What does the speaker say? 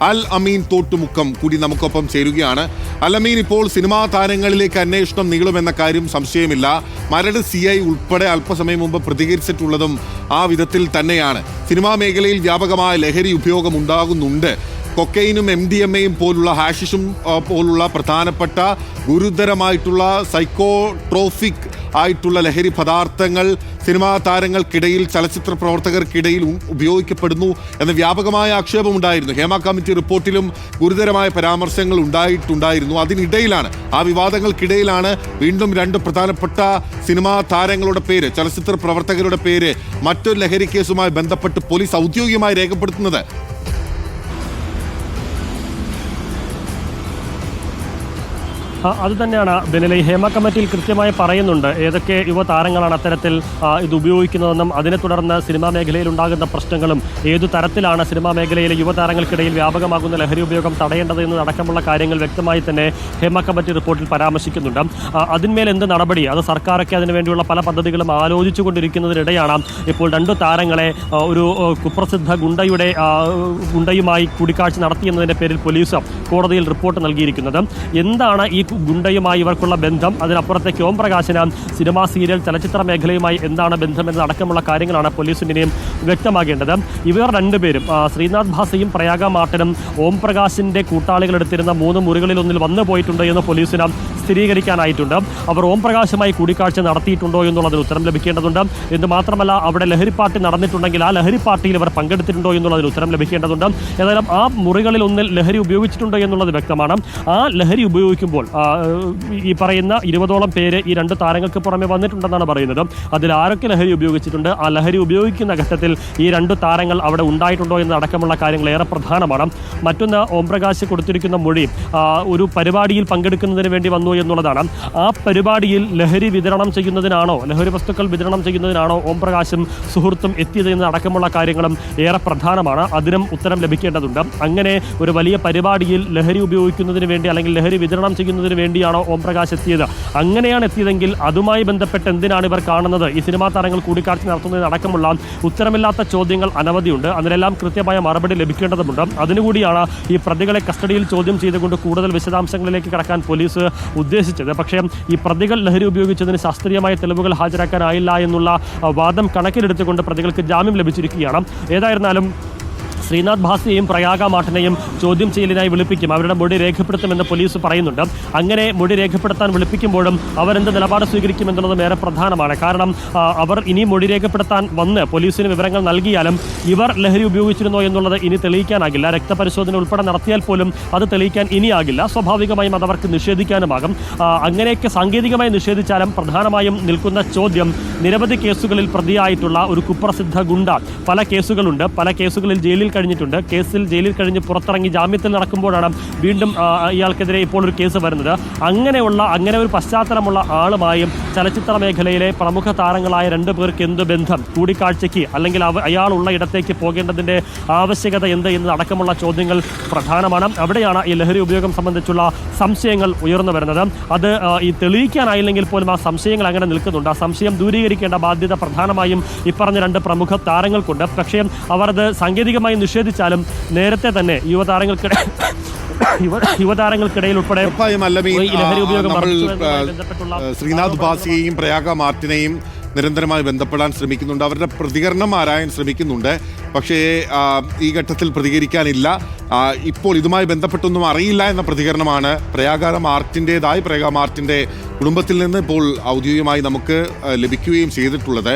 അൽ അമീൻ തോട്ടുമുക്കം കൂടി നമുക്കൊപ്പം ചേരുകയാണ്. അൽ അമീൻ, ഇപ്പോൾ സിനിമാ താരങ്ങളിലേക്ക് അന്വേഷണം നീളുമെന്ന കാര്യം സംശയമില്ല. മരട് CI ഉൾപ്പെടെ അല്പസമയം മുമ്പ് പ്രതികരിച്ചിട്ടുള്ളതും ആ വിധത്തിൽ തന്നെയാണ്. സിനിമാ മേഖലയിൽ വ്യാപകമായ ലഹരി ഉപയോഗം ഉണ്ടാകുന്നുണ്ട്. കൊക്കൈനും MDMA പോലുള്ള ഹാഷിഷും പോലുള്ള പ്രധാനപ്പെട്ട ഗുരുതരമായിട്ടുള്ള സൈക്കോട്രോഫിക് ആയിട്ടുള്ള ലഹരി പദാർത്ഥങ്ങൾ സിനിമാ താരങ്ങൾക്കിടയിൽ, ചലച്ചിത്ര പ്രവർത്തകർക്കിടയിൽ ഉപയോഗിക്കപ്പെടുന്നു എന്ന വ്യാപകമായ ആക്ഷേപമുണ്ടായിരുന്നു. ഹേമ കമ്മിറ്റി റിപ്പോർട്ടിലും ഗുരുതരമായ പരാമർശങ്ങൾ ഉണ്ടായിട്ടുണ്ടായിരുന്നു. അതിനിടയിലാണ്, ആ വിവാദങ്ങൾക്കിടയിലാണ് വീണ്ടും 2 പ്രധാനപ്പെട്ട സിനിമാ താരങ്ങളുടെ പേര്, ചലച്ചിത്ര പ്രവർത്തകരുടെ പേര് മറ്റൊരു ലഹരി കേസുമായി ബന്ധപ്പെട്ട് പോലീസ് ഔദ്യോഗികമായി രേഖപ്പെടുത്തുന്നത്. അത് തന്നെയാണ് ബെനിലെ. ഹേമ കമ്മിറ്റിയിൽ കൃത്യമായി പറയുന്നുണ്ട് ഏതൊക്കെ യുവതാരങ്ങളാണ് അത്തരത്തിൽ ഇത് ഉപയോഗിക്കുന്നതെന്നും അതിനെ തുടർന്ന് സിനിമാ മേഖലയിൽ ഉണ്ടാകുന്ന പ്രശ്നങ്ങളും ഏതു തരത്തിലാണ് സിനിമാ മേഖലയിലെ യുവതാരങ്ങൾക്കിടയിൽ വ്യാപകമാകുന്ന ലഹരി ഉപയോഗം തടയേണ്ടത് എന്നതടക്കമുള്ള കാര്യങ്ങൾ വ്യക്തമായി തന്നെ ഹേമ കമ്മിറ്റി റിപ്പോർട്ടിൽ പരാമർശിക്കുന്നുണ്ട്. അതിന്മേൽ എന്ത് നടപടി, അത് സർക്കാരൊക്കെ അതിനുവേണ്ടിയുള്ള പല പദ്ധതികളും ആലോചിച്ചുകൊണ്ടിരിക്കുന്നതിനിടെയാണ് ഇപ്പോൾ 2 താരങ്ങളെ ഒരു കുപ്രസിദ്ധ ഗുണ്ടയുമായി കൂടിക്കാഴ്ച നടത്തിയെന്നതിൻ്റെ പേരിൽ പോലീസ് കോടതിയിൽ റിപ്പോർട്ട് നൽകിയിരിക്കുന്നത്. എന്താണ് ഈ ഗുണ്ടയുമായി ഇവർക്കുള്ള ബന്ധം, അതിനപ്പുറത്തേക്ക് ഓം പ്രകാശിന് സിനിമാ, സീരിയൽ, ചലച്ചിത്ര മേഖലയുമായി എന്താണ് ബന്ധം എന്നതടക്കമുള്ള കാര്യങ്ങളാണ് പോലീസിന് ഇനിയും വ്യക്തമാകേണ്ടത്. ഇവർ 2 പേരും, ശ്രീനാഥ് ഭാസിയും പ്രയാഗ മാർട്ടിനും ഓം പ്രകാശിൻ്റെ കൂട്ടാളികൾ എടുത്തിരുന്ന 3 മുറികളിൽ ഒന്നിൽ വന്നു പോയിട്ടുണ്ട് എന്ന് പോലീസിന് സ്ഥിരീകരിക്കാനായിട്ടുണ്ട്. അവർ ഓം പ്രകാശുമായി കൂടിക്കാഴ്ച നടത്തിയിട്ടുണ്ടോ എന്നുള്ളതിന് ഉത്തരം ലഭിക്കേണ്ടതുണ്ട്. എന്ന് മാത്രമല്ല, അവിടെ ലഹരി പാർട്ടി നടന്നിട്ടുണ്ടെങ്കിൽ ആ ലഹരി പാർട്ടിയിൽ അവർ പങ്കെടുത്തിട്ടുണ്ടോ എന്നുള്ളതിന് ഉത്തരം ലഭിക്കേണ്ടതുണ്ട്. ഏതായാലും ആ മുറികളിൽ ഒന്നിൽ ലഹരി ഉപയോഗിച്ചിട്ടുണ്ട് എന്നുള്ളത് വ്യക്തമാണ്. ആ ലഹരി ഉപയോഗിക്കുമ്പോൾ ഈ പറയുന്ന 20ഓളം പേര് ഈ 2 താരങ്ങൾക്ക് പുറമെ വന്നിട്ടുണ്ടെന്നാണ് പറയുന്നത്. അതിൽ ആരൊക്കെ ലഹരി ഉപയോഗിച്ചിട്ടുണ്ട്, ആ ലഹരി ഉപയോഗിക്കുന്ന ഘട്ടത്തിൽ ഈ 2 താരങ്ങൾ അവിടെ ഉണ്ടായിട്ടുണ്ടോ എന്നതടക്കമുള്ള കാര്യങ്ങൾ ഏറെ പ്രധാനമാണ്. മറ്റൊന്ന്, ഓം പ്രകാശ് കൊടുത്തിരിക്കുന്ന മൊഴി ഒരു പരിപാടിയിൽ പങ്കെടുക്കുന്നതിന് വേണ്ടി വന്നു എന്നുള്ളതാണ്. ആ പരിപാടിയിൽ ലഹരി വിതരണം ചെയ്യുന്നതിനാണോ, ലഹരി വസ്തുക്കൾ വിതരണം ചെയ്യുന്നതിനാണോ ഓം പ്രകാശും സുഹൃത്തും എത്തിയത് എന്നതടക്കമുള്ള കാര്യങ്ങളും ഏറെ പ്രധാനമാണ്. അതിനും ഉത്തരം ലഭിക്കേണ്ടതുണ്ട്. അങ്ങനെ ഒരു വലിയ പരിപാടിയിൽ ലഹരി ഉപയോഗിക്കുന്നതിന് വേണ്ടി അല്ലെങ്കിൽ ലഹരി വിതരണം ചെയ്യുന്നതിന് വേണ്ടിയാണോ ഓം പ്രകാശ് എത്തിയത്? അങ്ങനെയാണ് എത്തിയതെങ്കിൽ അതുമായി ബന്ധപ്പെട്ട് എന്തിനാണ് ഇവർ കാണുന്നത്? ഈ സിനിമാ താരങ്ങൾ കൂടിക്കാഴ്ച നടത്തുന്നതിനടക്കമുള്ള ഉത്തരമില്ലാത്ത ചോദ്യങ്ങൾ അനവധിയുണ്ട്. അതിനെല്ലാം കൃത്യമായ മറുപടി ലഭിക്കേണ്ടതുണ്ട്. അതിനുകൂടിയാണ് ഈ പ്രതികളെ കസ്റ്റഡിയിൽ ചോദ്യം ചെയ്തുകൊണ്ട് കൂടുതൽ വിശദാംശങ്ങളിലേക്ക് കടക്കാൻ പോലീസ് ഉദ്ദേശിച്ചത്. പക്ഷേ ഈ പ്രതികൾ ലഹരി ഉപയോഗിച്ചതിന് ശാസ്ത്രീയമായ തെളിവുകൾ ഹാജരാക്കാനായില്ല എന്നുള്ള വാദം കണക്കിലെടുത്തുകൊണ്ട് പ്രതികൾക്ക് ജാമ്യം ലഭിച്ചിരിക്കുകയാണ്. ഏതായിരുന്നാലും ശ്രീനാഥ് ഭാസിയെയും പ്രയാഗ മാർട്ടിനെയും ചോദ്യം ചെയ്യലിനായി വിളിപ്പിക്കും. അവരുടെ മൊഴി രേഖപ്പെടുത്തുമെന്ന് പോലീസ് പറയുന്നുണ്ട്. അങ്ങനെ മൊഴി രേഖപ്പെടുത്താൻ വിളിപ്പിക്കുമ്പോഴും അവരെന്ത് നിലപാട് സ്വീകരിക്കുമെന്നുള്ളത് ഏറെ പ്രധാനമാണ്. കാരണം അവർ ഇനി മൊഴി രേഖപ്പെടുത്താൻ വന്ന് പോലീസിന് വിവരങ്ങൾ നൽകിയാലും ഇവർ ലഹരി ഉപയോഗിച്ചിരുന്നോ എന്നുള്ളത് ഇനി തെളിയിക്കാനാകില്ല. രക്തപരിശോധന ഉൾപ്പെടെ നടത്തിയാൽ പോലും അത് തെളിയിക്കാൻ ഇനിയാകില്ല. സ്വാഭാവികമായും അതവർക്ക് നിഷേധിക്കാനുമാകും. അങ്ങനെയൊക്കെ സാങ്കേതികമായി നിഷേധിച്ചാലും പ്രധാനമായും നിൽക്കുന്ന ചോദ്യം, നിരവധി കേസുകളിൽ പ്രതിയായിട്ടുള്ള ഒരു കുപ്രസിദ്ധ ഗുണ്ട, പല കേസുകളുണ്ട്, പല കേസുകളിൽ ജയിലിൽ കഴിഞ്ഞിട്ടുണ്ട്. കേസിൽ ജയിലിൽ കഴിഞ്ഞ് പുറത്തിറങ്ങി ജാമ്യത്തിൽ നടക്കുമ്പോഴാണ് വീണ്ടും ഇയാൾക്കെതിരെ ഇപ്പോൾ ഒരു കേസ് വരുന്നത്. അങ്ങനെ ഒരു പശ്ചാത്തലമുള്ള ആളുമായും ചലച്ചിത്ര മേഖലയിലെ പ്രമുഖ താരങ്ങളായ 2 പേർക്ക് എന്ത് ബന്ധം, കൂടിക്കാഴ്ചയ്ക്ക് അല്ലെങ്കിൽ അയാളുള്ള ഇടത്തേക്ക് പോകേണ്ടതിൻ്റെ ആവശ്യകത എന്ത് എന്നതടക്കമുള്ള ചോദ്യങ്ങൾ പ്രധാനമാണ്. അവിടെയാണ് ഈ ലഹരി ഉപയോഗം സംബന്ധിച്ചുള്ള സംശയങ്ങൾ ഉയർന്നു വരുന്നത്. അത് ഈ തെളിയിക്കാനായില്ലെങ്കിൽ പോലും ആ സംശയങ്ങൾ അങ്ങനെ നിൽക്കുന്നുണ്ട്. ആ സംശയം ദൂരീകരിക്കേണ്ട ബാധ്യത പ്രധാനമായും ഇപ്പറഞ്ഞ 2 പ്രമുഖ താരങ്ങൾക്കുണ്ട്. പക്ഷേ അവർ അത് സാങ്കേതികമായി നിഷേധിച്ചാലും നേരത്തെ തന്നെ യുവതാരങ്ങൾക്കിടയിൽ ഉൾപ്പെടെ ശ്രീനാഥ് ഭാസിയെയും പ്രയാഗ മാർട്ടിനെയും നിരന്തരമായി ബന്ധപ്പെടാൻ ശ്രമിക്കുന്നുണ്ട്. അവരുടെ പ്രതികരണം ആരായാൻ ശ്രമിക്കുന്നുണ്ട്. പക്ഷേ ഈ ഘട്ടത്തിൽ പ്രതികരിക്കാനില്ല. ഇപ്പോൾ ഇതുമായി ബന്ധപ്പെട്ടൊന്നും അറിയില്ല എന്ന പ്രതികരണമാണ് പ്രയാഗ മാർട്ടിൻ്റെ കുടുംബത്തിൽ നിന്ന് ഇപ്പോൾ ഔദ്യോഗികമായി നമുക്ക് ലഭിക്കുകയും ചെയ്തിട്ടുള്ളത്.